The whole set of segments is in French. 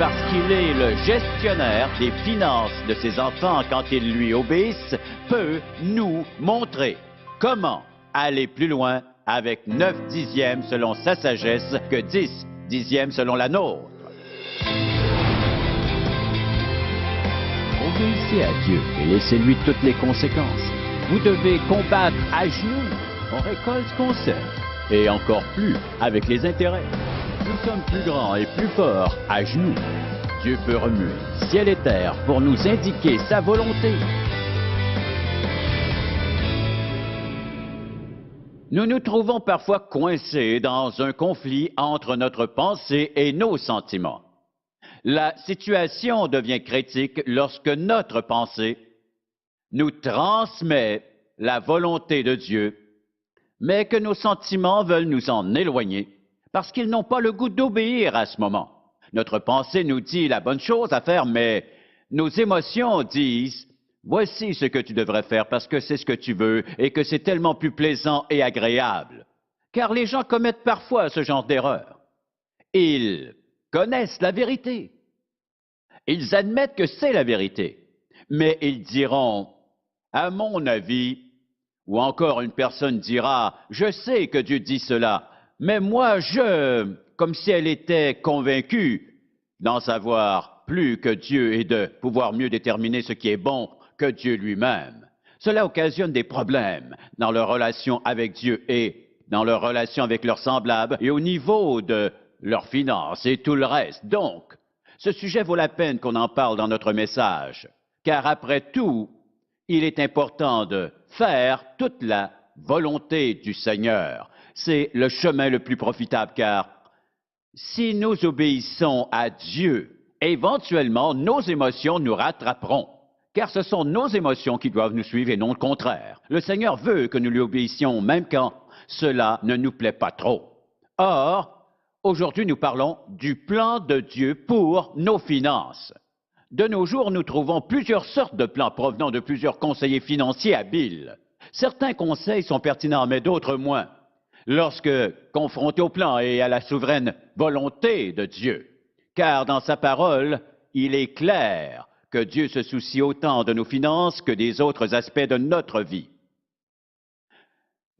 parce qu'il est le gestionnaire des finances de ses enfants quand ils lui obéissent, peut nous montrer comment aller plus loin avec 9 dixièmes selon sa sagesse que 10 dixièmes selon la nôtre. Obéissez à Dieu et laissez-lui toutes les conséquences. Vous devez combattre à genoux. On récolte ce qu'on sème. Et encore plus avec les intérêts. Nous sommes plus grands et plus forts à genoux. Dieu peut remuer ciel et terre pour nous indiquer sa volonté. Nous nous trouvons parfois coincés dans un conflit entre notre pensée et nos sentiments. La situation devient critique lorsque notre pensée nous transmet la volonté de Dieu, mais que nos sentiments veulent nous en éloigner parce qu'ils n'ont pas le goût d'obéir à ce moment. Notre pensée nous dit la bonne chose à faire, mais nos émotions disent « Voici ce que tu devrais faire parce que c'est ce que tu veux et que c'est tellement plus plaisant et agréable. » Car les gens commettent parfois ce genre d'erreur. Ils connaissent la vérité. Ils admettent que c'est la vérité. Mais ils diront « À mon avis », ou encore une personne dira « Je sais que Dieu dit cela, mais moi comme si elle était convaincue d'en savoir plus que Dieu et de pouvoir mieux déterminer ce qui est bon que Dieu lui-même. » Cela occasionne des problèmes dans leur relation avec Dieu et dans leur relation avec leurs semblables et au niveau de leurs finances et tout le reste. Donc, ce sujet vaut la peine qu'on en parle dans notre message, car après tout, il est important de faire toute la volonté du Seigneur. C'est le chemin le plus profitable, car si nous obéissons à Dieu, éventuellement, nos émotions nous rattraperont, car ce sont nos émotions qui doivent nous suivre et non le contraire. Le Seigneur veut que nous lui obéissions, même quand cela ne nous plaît pas trop. Or, aujourd'hui, nous parlons du plan de Dieu pour nos finances. De nos jours, nous trouvons plusieurs sortes de plans provenant de plusieurs conseillers financiers habiles. Certains conseils sont pertinents, mais d'autres moins, lorsque confrontés au plan et à la souveraine volonté de Dieu. Car dans sa parole, il est clair que Dieu se soucie autant de nos finances que des autres aspects de notre vie.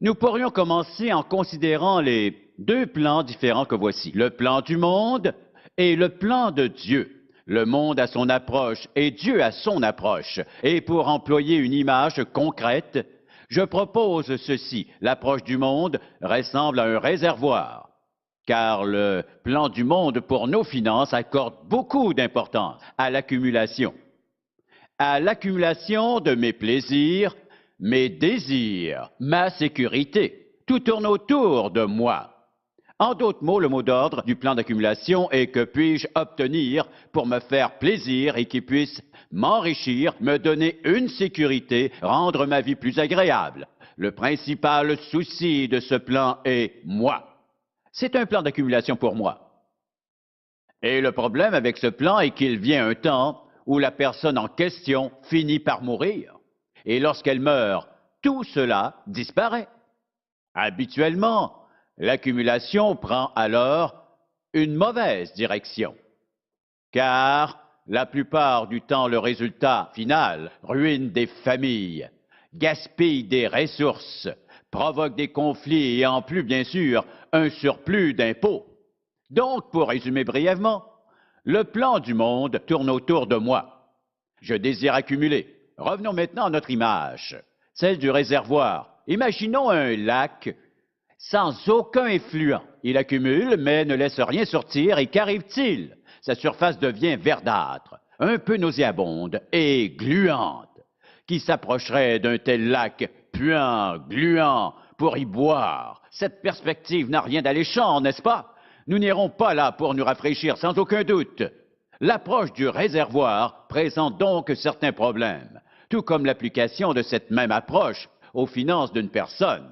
Nous pourrions commencer en considérant les deux plans différents que voici, le plan du monde et le plan de Dieu. Le monde a son approche et Dieu a son approche. Et pour employer une image concrète, je propose ceci. L'approche du monde ressemble à un réservoir, car le plan du monde pour nos finances accorde beaucoup d'importance à l'accumulation de mes plaisirs, mes désirs, ma sécurité. Tout tourne autour de moi. En d'autres mots, le mot d'ordre du plan d'accumulation est que puis-je obtenir pour me faire plaisir et qui puisse m'enrichir, me donner une sécurité, rendre ma vie plus agréable. Le principal souci de ce plan est moi. C'est un plan d'accumulation pour moi. Et le problème avec ce plan est qu'il vient un temps où la personne en question finit par mourir. Et lorsqu'elle meurt, tout cela disparaît. Habituellement, l'accumulation prend alors une mauvaise direction, car la plupart du temps, le résultat final ruine des familles, gaspille des ressources, provoque des conflits et en plus, bien sûr, un surplus d'impôts. Donc, pour résumer brièvement, le plan du monde tourne autour de moi. Je désire accumuler. Revenons maintenant à notre image, celle du réservoir. Imaginons un lac sans aucun effluent. Il accumule, mais ne laisse rien sortir. Et qu'arrive-t-il? Sa surface devient verdâtre, un peu nauséabonde et gluante. Qui s'approcherait d'un tel lac puant, gluant, pour y boire? Cette perspective n'a rien d'alléchant, n'est-ce pas? Nous n'irons pas là pour nous rafraîchir, sans aucun doute. L'approche du réservoir présente donc certains problèmes, tout comme l'application de cette même approche aux finances d'une personne.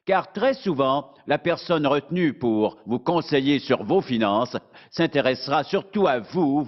Car très souvent, la personne retenue pour vous conseiller sur vos finances s'intéressera surtout à vous,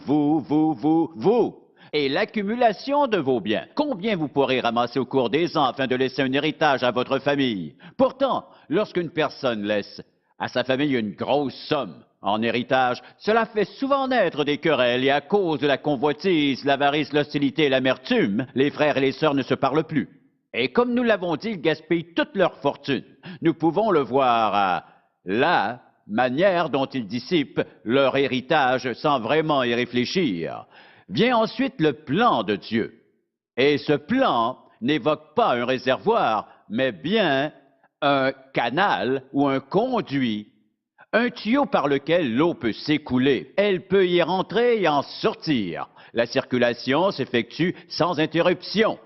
et l'accumulation de vos biens. Combien vous pourrez ramasser au cours des ans afin de laisser un héritage à votre famille? Pourtant, lorsqu'une personne laisse à sa famille une grosse somme en héritage, cela fait souvent naître des querelles et à cause de la convoitise, l'avarice, l'hostilité et l'amertume, les frères et les sœurs ne se parlent plus. Et comme nous l'avons dit, ils gaspillent toute leur fortune. Nous pouvons le voir à la manière dont ils dissipent leur héritage sans vraiment y réfléchir. Vient ensuite le plan de Dieu. Et ce plan n'évoque pas un réservoir, mais bien un canal ou un conduit, un tuyau par lequel l'eau peut s'écouler. Elle peut y rentrer et en sortir. La circulation s'effectue sans interruption.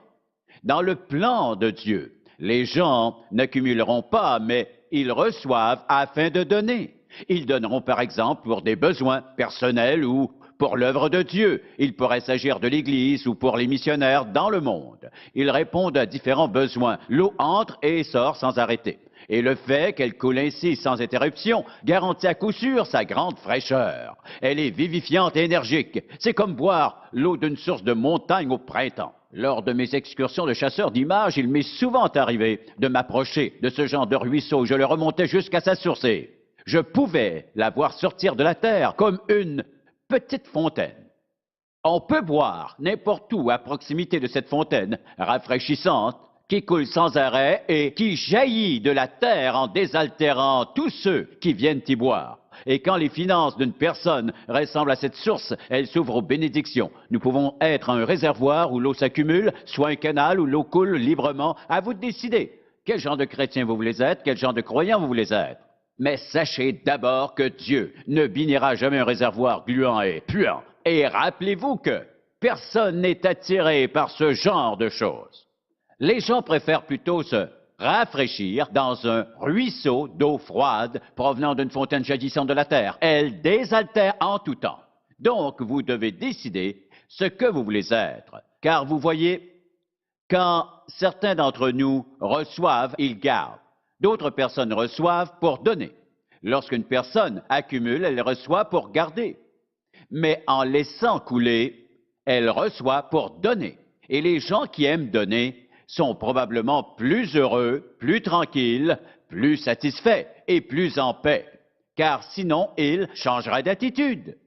Dans le plan de Dieu, les gens n'accumuleront pas, mais ils reçoivent afin de donner. Ils donneront par exemple pour des besoins personnels ou pour l'œuvre de Dieu. Il pourrait s'agir de l'Église ou pour les missionnaires dans le monde. Ils répondent à différents besoins. L'eau entre et sort sans arrêter. Et le fait qu'elle coule ainsi sans interruption garantit à coup sûr sa grande fraîcheur. Elle est vivifiante et énergique. C'est comme boire l'eau d'une source de montagne au printemps. Lors de mes excursions de chasseurs d'images, il m'est souvent arrivé de m'approcher de ce genre de ruisseau. Je le remontais jusqu'à sa source et je pouvais la voir sortir de la terre comme une petite fontaine. On peut boire n'importe où à proximité de cette fontaine rafraîchissante qui coule sans arrêt et qui jaillit de la terre en désaltérant tous ceux qui viennent y boire. Et quand les finances d'une personne ressemblent à cette source, elles s'ouvrent aux bénédictions. Nous pouvons être un réservoir où l'eau s'accumule, soit un canal où l'eau coule librement. À vous de décider quel genre de chrétien vous voulez être, quel genre de croyant vous voulez être. Mais sachez d'abord que Dieu ne bénira jamais un réservoir gluant et puant. Et rappelez-vous que personne n'est attiré par ce genre de choses. Les gens préfèrent plutôt se rafraîchir dans un ruisseau d'eau froide provenant d'une fontaine jaillissant de la terre. Elle désaltère en tout temps. Donc, vous devez décider ce que vous voulez être. Car vous voyez, quand certains d'entre nous reçoivent, ils gardent. D'autres personnes reçoivent pour donner. Lorsqu'une personne accumule, elle reçoit pour garder. Mais en laissant couler, elle reçoit pour donner. Et les gens qui aiment donner sont probablement plus heureux, plus tranquilles, plus satisfaits et plus en paix. Car sinon, ils changeraient d'attitude.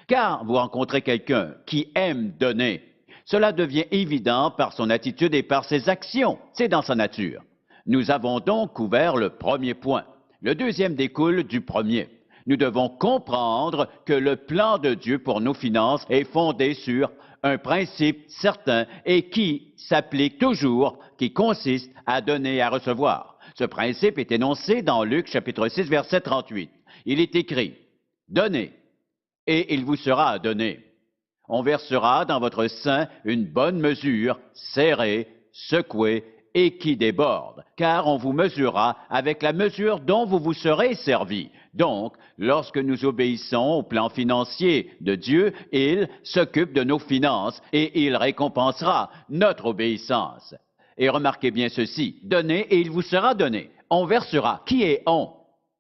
Car vous rencontrez quelqu'un qui aime donner, cela devient évident par son attitude et par ses actions. C'est dans sa nature. Nous avons donc couvert le premier point. Le deuxième découle du premier. Nous devons comprendre que le plan de Dieu pour nos finances est fondé sur un principe certain et qui s'applique toujours, qui consiste à donner et à recevoir. Ce principe est énoncé dans Luc chapitre 6, verset 38. Il est écrit, « Donnez, et il vous sera donné. On versera dans votre sein une bonne mesure, serrée, secouée, et qui déborde, car on vous mesurera avec la mesure dont vous vous serez servi. » Donc, lorsque nous obéissons au plan financier de Dieu, il s'occupe de nos finances et il récompensera notre obéissance. Et remarquez bien ceci, donnez et il vous sera donné. On versera. Qui est on?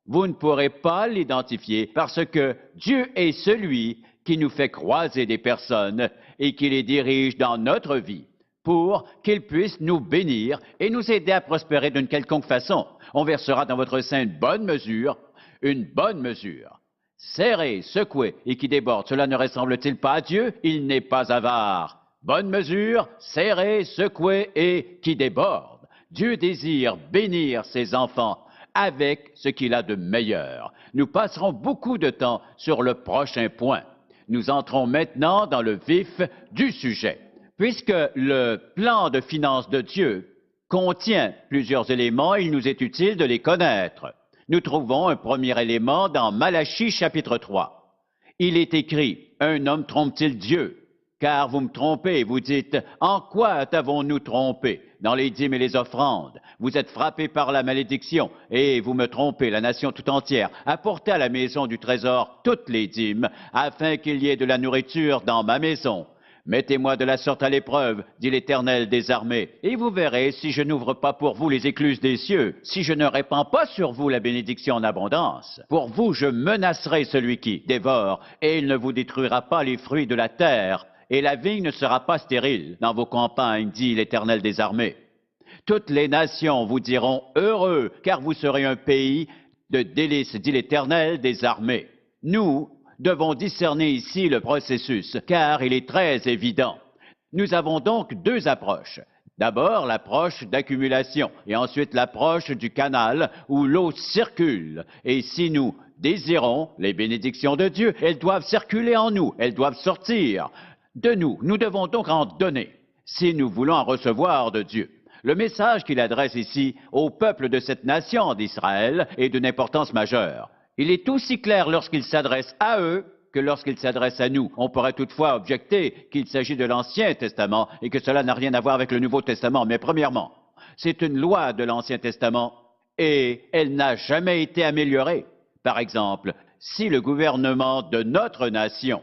Vous ne pourrez pas l'identifier parce que Dieu est celui qui nous fait croiser des personnes et qui les dirige dans notre vie pour qu'ils puissent nous bénir et nous aider à prospérer d'une quelconque façon. On versera dans votre sein une bonne mesure, serrée, secouée et qui déborde. Cela ne ressemble-t-il pas à Dieu? Il n'est pas avare. Bonne mesure, serrée, secouée et qui déborde. Dieu désire bénir ses enfants avec ce qu'il a de meilleur. Nous passerons beaucoup de temps sur le prochain point. Nous entrons maintenant dans le vif du sujet. Puisque le plan de finances de Dieu contient plusieurs éléments, il nous est utile de les connaître. Nous trouvons un premier élément dans Malachie chapitre 3. Il est écrit, « Un homme trompe-t-il Dieu? Car vous me trompez, vous dites, en quoi t'avons-nous trompé? Dans les dîmes et les offrandes. Vous êtes frappés par la malédiction, et vous me trompez, la nation tout entière. Apportez à la maison du trésor toutes les dîmes, afin qu'il y ait de la nourriture dans ma maison. Mettez-moi de la sorte à l'épreuve, dit l'Éternel des armées, et vous verrez si je n'ouvre pas pour vous les écluses des cieux, si je ne répands pas sur vous la bénédiction en abondance. Pour vous, je menacerai celui qui dévore, et il ne vous détruira pas les fruits de la terre, et la vigne ne sera pas stérile dans vos campagnes, dit l'Éternel des armées. Toutes les nations vous diront heureux, car vous serez un pays de délices, dit l'Éternel des armées. Nous devons discerner ici le processus, car il est très évident. Nous avons donc deux approches. D'abord, l'approche d'accumulation, et ensuite l'approche du canal où l'eau circule. Et si nous désirons les bénédictions de Dieu, elles doivent circuler en nous, elles doivent sortir de nous. Nous devons donc en donner, si nous voulons en recevoir de Dieu. Le message qu'il adresse ici au peuple de cette nation d'Israël est d'une importance majeure. Il est aussi clair lorsqu'il s'adresse à eux que lorsqu'il s'adresse à nous. On pourrait toutefois objecter qu'il s'agit de l'Ancien Testament et que cela n'a rien à voir avec le Nouveau Testament. Mais premièrement, c'est une loi de l'Ancien Testament et elle n'a jamais été améliorée. Par exemple, si le gouvernement de notre nation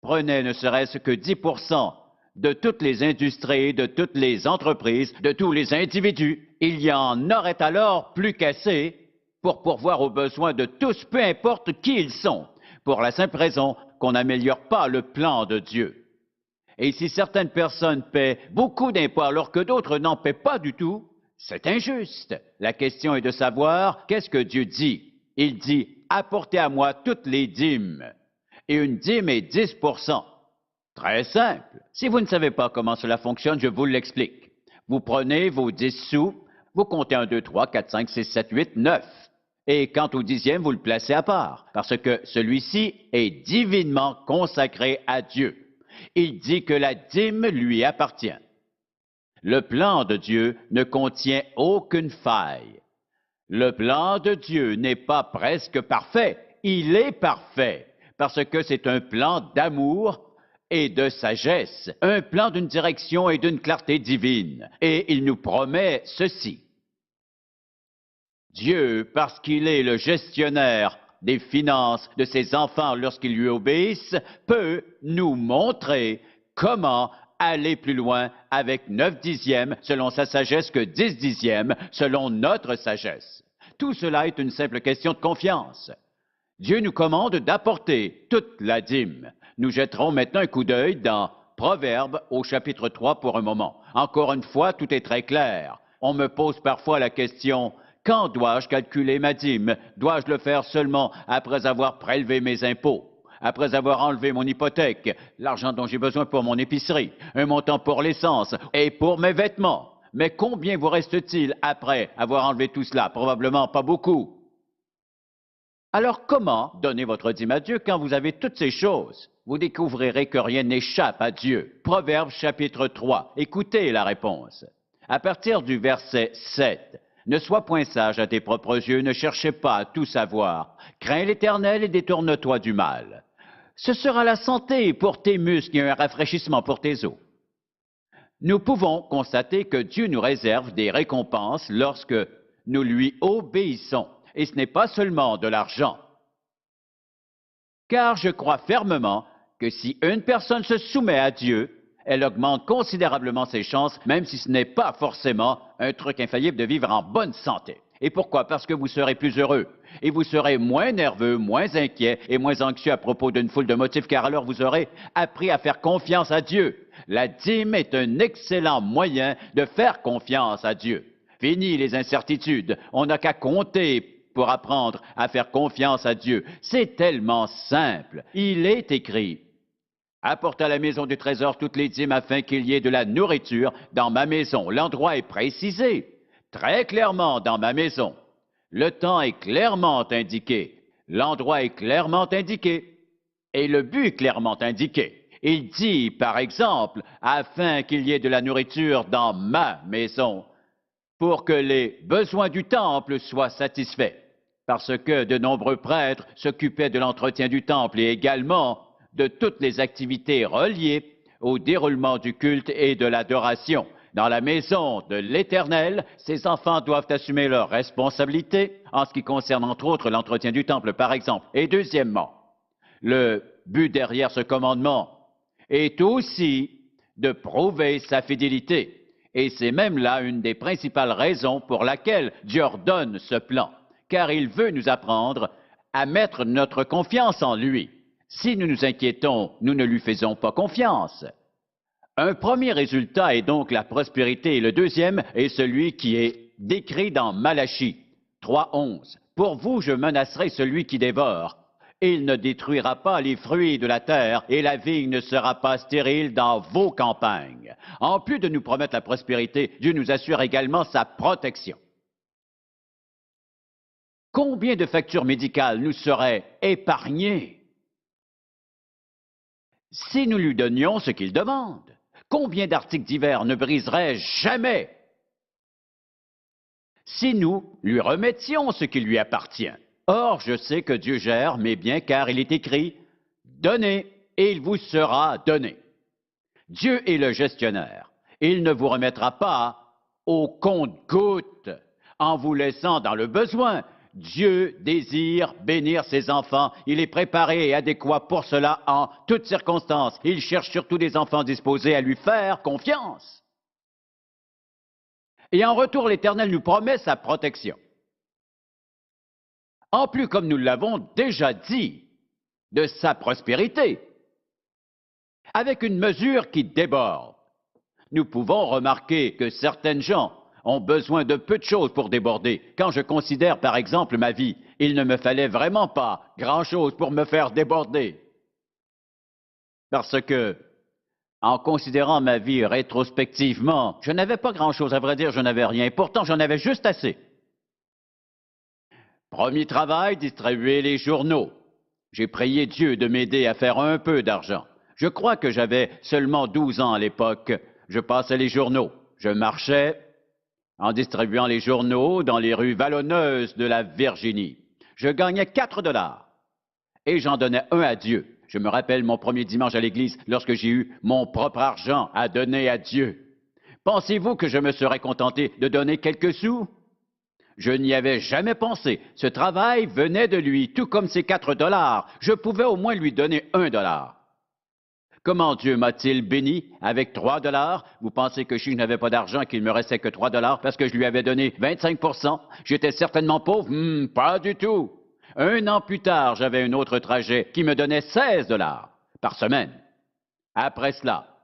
prenait ne serait-ce que 10% de toutes les industries, de toutes les entreprises, de tous les individus, il y en aurait alors plus qu'assez pour pourvoir aux besoins de tous, peu importe qui ils sont, pour la simple raison qu'on n'améliore pas le plan de Dieu. Et si certaines personnes paient beaucoup d'impôts alors que d'autres n'en paient pas du tout, c'est injuste. La question est de savoir qu'est-ce que Dieu dit. Il dit « Apportez à moi toutes les dîmes ». Et une dîme est 10%. Très simple. Si vous ne savez pas comment cela fonctionne, je vous l'explique. Vous prenez vos 10 sous, vous comptez 1, 2, 3, 4, 5, 6, 7, 8, 9. Et quant au 10e, vous le placez à part, parce que celui-ci est divinement consacré à Dieu. Il dit que la dîme lui appartient. Le plan de Dieu ne contient aucune faille. Le plan de Dieu n'est pas presque parfait, il est parfait, parce que c'est un plan d'amour et de sagesse, un plan d'une direction et d'une clarté divine. Et il nous promet ceci. Dieu, parce qu'il est le gestionnaire des finances de ses enfants lorsqu'ils lui obéissent, peut nous montrer comment aller plus loin avec 9 dixièmes selon sa sagesse que 10 dixièmes selon notre sagesse. Tout cela est une simple question de confiance. Dieu nous commande d'apporter toute la dîme. Nous jetterons maintenant un coup d'œil dans Proverbes au chapitre 3 pour un moment. Encore une fois, tout est très clair. On me pose parfois la question, quand dois-je calculer ma dîme? Dois-je le faire seulement après avoir prélevé mes impôts, après avoir enlevé mon hypothèque, l'argent dont j'ai besoin pour mon épicerie, un montant pour l'essence et pour mes vêtements? Mais combien vous reste-t-il après avoir enlevé tout cela? Probablement pas beaucoup. Alors comment donner votre dîme à Dieu quand vous avez toutes ces choses? Vous découvrirez que rien n'échappe à Dieu. Proverbes chapitre 3. Écoutez la réponse. À partir du verset 7. Ne sois point sage à tes propres yeux, ne cherchez pas à tout savoir. Crains l'Éternel et détourne-toi du mal. Ce sera la santé pour tes muscles et un rafraîchissement pour tes os. Nous pouvons constater que Dieu nous réserve des récompenses lorsque nous lui obéissons. Et ce n'est pas seulement de l'argent. Car je crois fermement que si une personne se soumet à Dieu, elle augmente considérablement ses chances, même si ce n'est pas forcément un truc infaillible de vivre en bonne santé. Et pourquoi? Parce que vous serez plus heureux. Et vous serez moins nerveux, moins inquiet et moins anxieux à propos d'une foule de motifs, car alors vous aurez appris à faire confiance à Dieu. La dîme est un excellent moyen de faire confiance à Dieu. Fini les incertitudes. On n'a qu'à compter pour apprendre à faire confiance à Dieu. C'est tellement simple. Il est écrit. Apporte à la maison du trésor toutes les dîmes afin qu'il y ait de la nourriture dans ma maison. L'endroit est précisé, très clairement dans ma maison. Le temps est clairement indiqué. L'endroit est clairement indiqué. Et le but est clairement indiqué. Il dit, par exemple, afin qu'il y ait de la nourriture dans ma maison, pour que les besoins du temple soient satisfaits. Parce que de nombreux prêtres s'occupaient de l'entretien du temple et également de toutes les activités reliées au déroulement du culte et de l'adoration. Dans la maison de l'Éternel, ces enfants doivent assumer leurs responsabilités en ce qui concerne entre autres l'entretien du temple, par exemple. Et deuxièmement, le but derrière ce commandement est aussi de prouver sa fidélité. Et c'est même là une des principales raisons pour laquelle Dieu ordonne ce plan, car il veut nous apprendre à mettre notre confiance en lui. Si nous nous inquiétons, nous ne lui faisons pas confiance. Un premier résultat est donc la prospérité et le deuxième est celui qui est décrit dans Malachie 3.11. Pour vous, je menacerai celui qui dévore Il ne détruira pas les fruits de la terre et la vigne ne sera pas stérile dans vos campagnes. En plus de nous promettre la prospérité, Dieu nous assure également sa protection. Combien de factures médicales nous seraient épargnées si nous lui donnions ce qu'il demande? Combien d'articles divers ne briseraient jamais si nous lui remettions ce qui lui appartient? Or, je sais que Dieu gère mes biens car il est écrit « Donnez et il vous sera donné ». Dieu est le gestionnaire. Il ne vous remettra pas au compte-gouttes en vous laissant dans le besoin. Dieu désire bénir ses enfants. Il est préparé et adéquat pour cela en toutes circonstances. Il cherche surtout des enfants disposés à lui faire confiance. Et en retour, l'Éternel nous promet sa protection. En plus, comme nous l'avons déjà dit, de sa prospérité, avec une mesure qui déborde. Nous pouvons remarquer que certaines gens ont besoin de peu de choses pour déborder. Quand je considère, par exemple, ma vie, il ne me fallait vraiment pas grand-chose pour me faire déborder. Parce que, en considérant ma vie rétrospectivement, je n'avais pas grand-chose, à vrai dire, je n'avais rien. Pourtant, j'en avais juste assez. Premier travail, distribuer les journaux. J'ai prié Dieu de m'aider à faire un peu d'argent. Je crois que j'avais seulement 12 ans à l'époque. Je passais les journaux. Je marchais en distribuant les journaux dans les rues vallonneuses de la Virginie. Je gagnais 4 $ et j'en donnais un à Dieu. Je me rappelle mon premier dimanche à l'église lorsque j'ai eu mon propre argent à donner à Dieu. Pensez-vous que je me serais contenté de donner quelques sous? Je n'y avais jamais pensé. Ce travail venait de lui, tout comme ces 4 $. Je pouvais au moins lui donner 1 $. Comment Dieu m'a-t-il béni avec 3 $? Vous pensez que si je n'avais pas d'argent, qu'il me restait que 3 $ parce que je lui avais donné 25 %? J'étais certainement pauvre? Pas du tout. Un an plus tard, j'avais un autre trajet qui me donnait 16 $ par semaine. Après cela,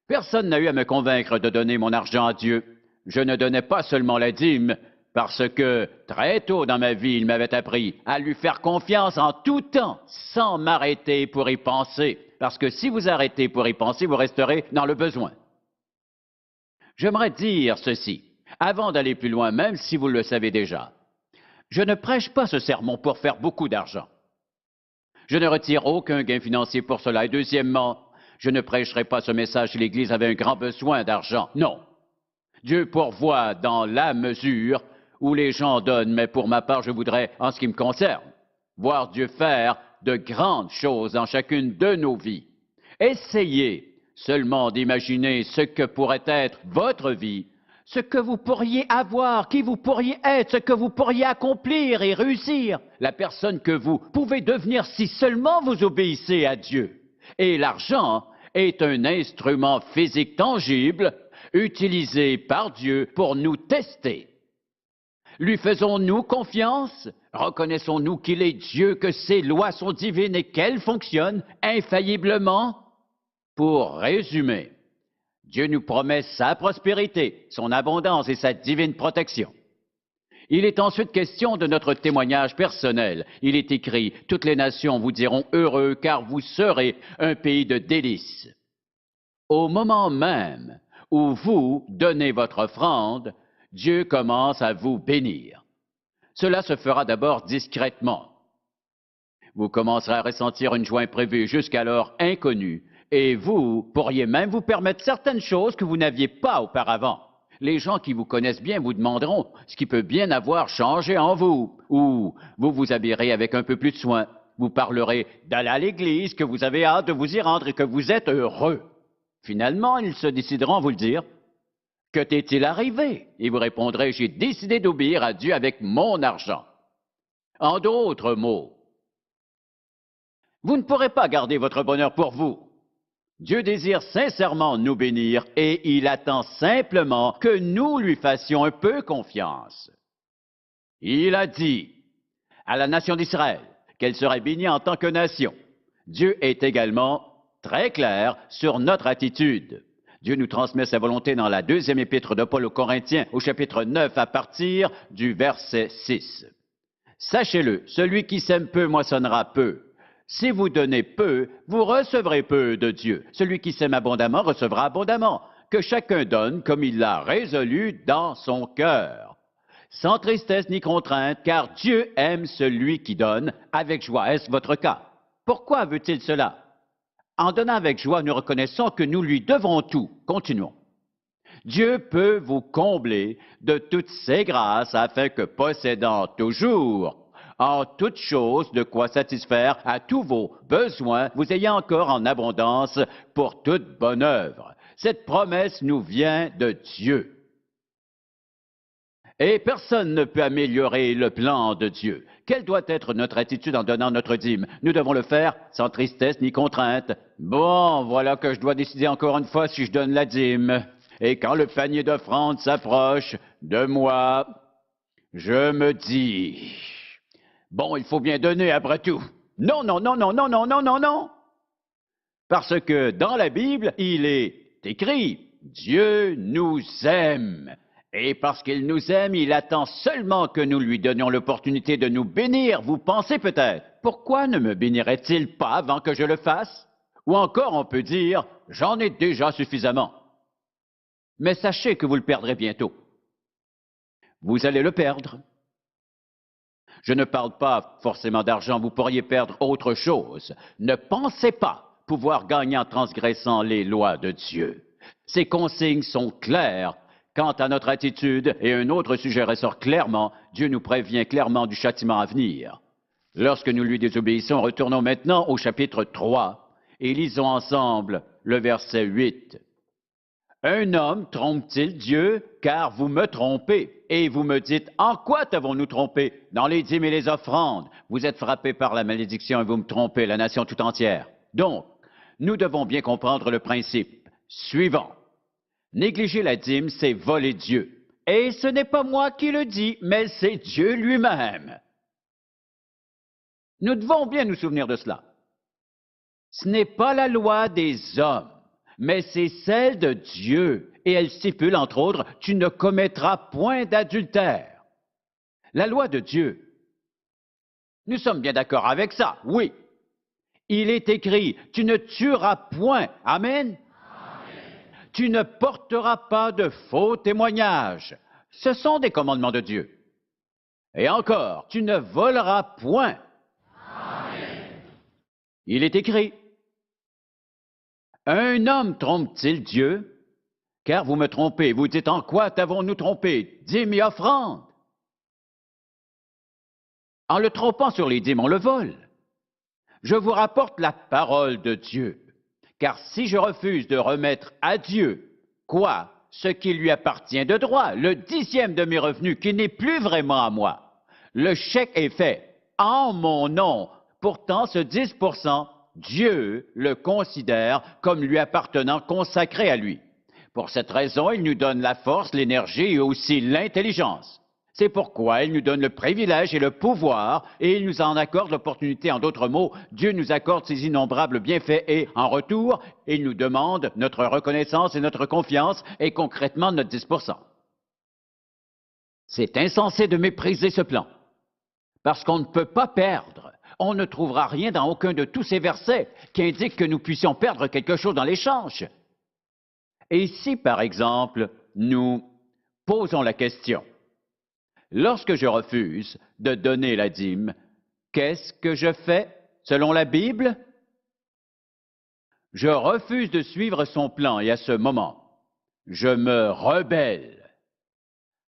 personne n'a eu à me convaincre de donner mon argent à Dieu. Je ne donnais pas seulement la dîme, parce que très tôt dans ma vie, il m'avait appris à lui faire confiance en tout temps, sans m'arrêter pour y penser. Parce que si vous arrêtez pour y penser, vous resterez dans le besoin. J'aimerais dire ceci, avant d'aller plus loin, même si vous le savez déjà. Je ne prêche pas ce sermon pour faire beaucoup d'argent. Je ne retire aucun gain financier pour cela. Et deuxièmement, je ne prêcherai pas ce message si l'Église avait un grand besoin d'argent. Non. Dieu pourvoit dans la mesure où les gens donnent, mais pour ma part, je voudrais, en ce qui me concerne, voir Dieu faire de grandes choses dans chacune de nos vies. Essayez seulement d'imaginer ce que pourrait être votre vie, ce que vous pourriez avoir, qui vous pourriez être, ce que vous pourriez accomplir et réussir, la personne que vous pouvez devenir si seulement vous obéissez à Dieu. Et l'argent est un instrument physique tangible utilisé par Dieu pour nous tester. Lui faisons-nous confiance? Reconnaissons-nous qu'il est Dieu, que ses lois sont divines et qu'elles fonctionnent infailliblement? Pour résumer, Dieu nous promet sa prospérité, son abondance et sa divine protection. Il est ensuite question de notre témoignage personnel. Il est écrit « Toutes les nations vous diront heureux, car vous serez un pays de délices. » Au moment même où vous donnez votre offrande, Dieu commence à vous bénir. Cela se fera d'abord discrètement. Vous commencerez à ressentir une joie imprévue, jusqu'alors inconnue, et vous pourriez même vous permettre certaines choses que vous n'aviez pas auparavant. Les gens qui vous connaissent bien vous demanderont ce qui peut bien avoir changé en vous, ou vous vous habillerez avec un peu plus de soin. Vous parlerez d'aller à l'église, que vous avez hâte de vous y rendre et que vous êtes heureux. Finalement, ils se décideront à vous le dire. Que t'est-il arrivé? Et vous répondrez, j'ai décidé d'obéir à Dieu avec mon argent. En d'autres mots, vous ne pourrez pas garder votre bonheur pour vous. Dieu désire sincèrement nous bénir et il attend simplement que nous lui fassions un peu confiance. Il a dit à la nation d'Israël qu'elle serait bénie en tant que nation. Dieu est également très clair sur notre attitude. Dieu nous transmet sa volonté dans la deuxième épître de Paul aux Corinthiens, au chapitre 9, à partir du verset 6. Sachez-le, celui qui sème peu moissonnera peu. Si vous donnez peu, vous recevrez peu de Dieu. Celui qui sème abondamment recevra abondamment. Que chacun donne comme il l'a résolu dans son cœur, sans tristesse ni contrainte, car Dieu aime celui qui donne avec joie. Est-ce votre cas? Pourquoi veut-il cela? En donnant avec joie, nous reconnaissons que nous lui devons tout. Continuons. Dieu peut vous combler de toutes ses grâces afin que, possédant toujours en toutes choses de quoi satisfaire à tous vos besoins, vous ayez encore en abondance pour toute bonne œuvre. Cette promesse nous vient de Dieu. Et personne ne peut améliorer le plan de Dieu. Quelle doit être notre attitude en donnant notre dîme? Nous devons le faire sans tristesse ni contrainte. Bon, voilà que je dois décider encore une fois si je donne la dîme. Et quand le panier d'offrande s'approche de moi, je me dis, bon, il faut bien donner après tout. Non, non, non, non, non, non, non, non, non. Parce que dans la Bible, il est écrit, Dieu nous aime. Et parce qu'il nous aime, il attend seulement que nous lui donnions l'opportunité de nous bénir. Vous pensez peut-être, pourquoi ne me bénirait-il pas avant que je le fasse? Ou encore on peut dire, j'en ai déjà suffisamment. Mais sachez que vous le perdrez bientôt. Vous allez le perdre. Je ne parle pas forcément d'argent, vous pourriez perdre autre chose. Ne pensez pas pouvoir gagner en transgressant les lois de Dieu. Ces consignes sont claires quant à notre attitude et un autre sujet ressort clairement. Dieu nous prévient clairement du châtiment à venir. Lorsque nous lui désobéissons, retournons maintenant au chapitre 3 et lisons ensemble le verset 8. Un homme trompe-t-il Dieu? Car vous me trompez. Et vous me dites, en quoi t'avons-nous trompé? Dans les dîmes et les offrandes. Vous êtes frappés par la malédiction et vous me trompez, la nation tout entière. Donc, nous devons bien comprendre le principe suivant. Négliger la dîme, c'est voler Dieu. Et ce n'est pas moi qui le dis, mais c'est Dieu lui-même. Nous devons bien nous souvenir de cela. Ce n'est pas la loi des hommes, mais c'est celle de Dieu. Et elle stipule, entre autres, tu ne commettras point d'adultère. La loi de Dieu. Nous sommes bien d'accord avec ça, oui. Il est écrit, tu ne tueras point. Amen. Tu ne porteras pas de faux témoignages. Ce sont des commandements de Dieu. Et encore, tu ne voleras point. Amen. Il est écrit, un homme trompe-t-il Dieu? Car vous me trompez. Vous dites, en quoi t'avons-nous trompé? Dîmes et offrandes. En le trompant sur les dîmes, on le vole. Je vous rapporte la parole de Dieu. Car si je refuse de remettre à Dieu, quoi? Ce qui lui appartient de droit, le 10e de mes revenus, qui n'est plus vraiment à moi. Le chèque est fait en mon nom. Pourtant, ce 10%, Dieu le considère comme lui appartenant, consacré à lui. Pour cette raison, il nous donne la force, l'énergie et aussi l'intelligence. C'est pourquoi il nous donne le privilège et le pouvoir et il nous en accorde l'opportunité. En d'autres mots, Dieu nous accorde ses innombrables bienfaits et, en retour, il nous demande notre reconnaissance et notre confiance et concrètement notre 10%. C'est insensé de mépriser ce plan parce qu'on ne peut pas perdre. On ne trouvera rien dans aucun de tous ces versets qui indiquent que nous puissions perdre quelque chose dans l'échange. Et si, par exemple, nous posons la question, lorsque je refuse de donner la dîme, qu'est-ce que je fais selon la Bible? Je refuse de suivre son plan et à ce moment, je me rebelle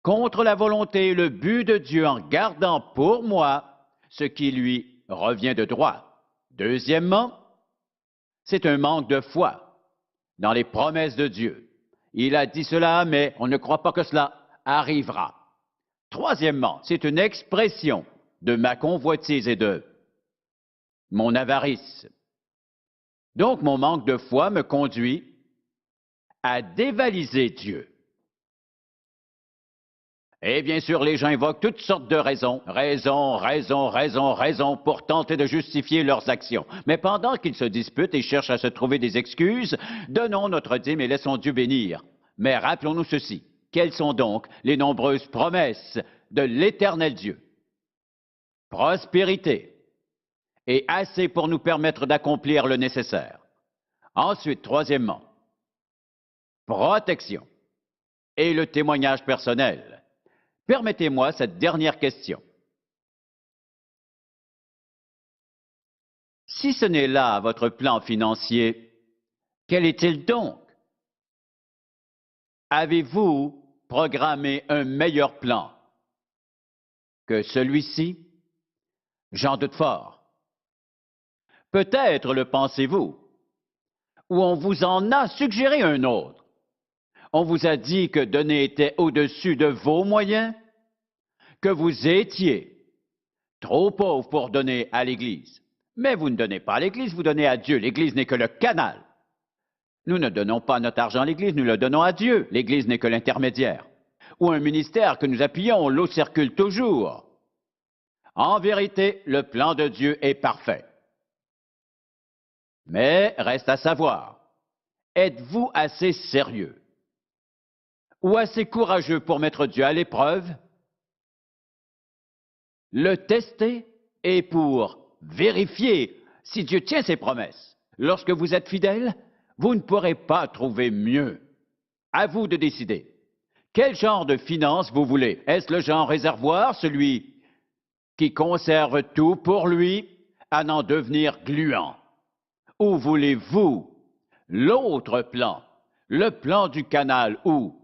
contre la volonté et le but de Dieu en gardant pour moi ce qui lui revient de droit. Deuxièmement, c'est un manque de foi dans les promesses de Dieu. Il a dit cela, mais on ne croit pas que cela arrivera. Troisièmement, c'est une expression de ma convoitise et de mon avarice. Donc, mon manque de foi me conduit à dévaliser Dieu. Et bien sûr, les gens invoquent toutes sortes de raisons, raisons, pour tenter de justifier leurs actions. Mais pendant qu'ils se disputent et cherchent à se trouver des excuses, donnons notre dîme et laissons Dieu bénir. Mais rappelons-nous ceci, quelles sont donc les nombreuses promesses de l'Éternel Dieu? Prospérité et assez pour nous permettre d'accomplir le nécessaire. Ensuite, troisièmement, protection et le témoignage personnel. Permettez-moi cette dernière question. Si ce n'est là votre plan financier, quel est-il donc? Avez-vous programmé un meilleur plan que celui-ci? J'en doute fort. Peut-être le pensez-vous, ou on vous en a suggéré un autre. On vous a dit que donner était au-dessus de vos moyens, que vous étiez trop pauvre pour donner à l'Église. Mais vous ne donnez pas à l'Église, vous donnez à Dieu. L'Église n'est que le canal. Nous ne donnons pas notre argent à l'Église, nous le donnons à Dieu. L'Église n'est que l'intermédiaire. Ou un ministère que nous appuyons, l'eau circule toujours. En vérité, le plan de Dieu est parfait. Mais reste à savoir, êtes-vous assez sérieux ou assez courageux pour mettre Dieu à l'épreuve, le tester et pour vérifier si Dieu tient ses promesses? Lorsque vous êtes fidèle, vous ne pourrez pas trouver mieux. À vous de décider. Quel genre de finances vous voulez? Est-ce le genre réservoir, celui qui conserve tout pour lui à n'en devenir gluant? Ou voulez-vous l'autre plan, le plan du canal où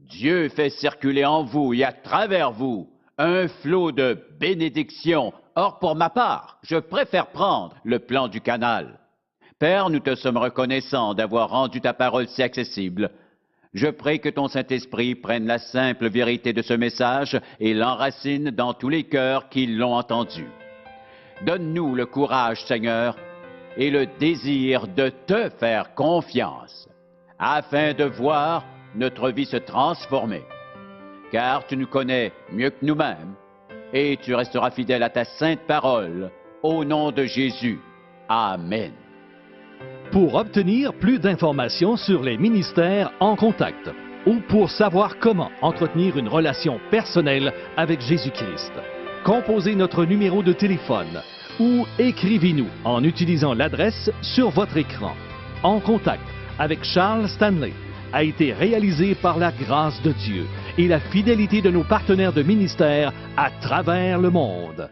Dieu fait circuler en vous et à travers vous un flot de bénédictions? Or, pour ma part, je préfère prendre le plan du canal. Père, nous te sommes reconnaissants d'avoir rendu ta parole si accessible. Je prie que ton Saint-Esprit prenne la simple vérité de ce message et l'enracine dans tous les cœurs qui l'ont entendu. Donne-nous le courage, Seigneur, et le désir de te faire confiance, afin de voir notre vie se transformer. Car tu nous connais mieux que nous-mêmes, et tu resteras fidèle à ta sainte parole, au nom de Jésus. Amen. Pour obtenir plus d'informations sur les ministères en contact ou pour savoir comment entretenir une relation personnelle avec Jésus-Christ, composez notre numéro de téléphone ou écrivez-nous en utilisant l'adresse sur votre écran. En contact avec Charles Stanley a été réalisé par la grâce de Dieu et la fidélité de nos partenaires de ministère à travers le monde.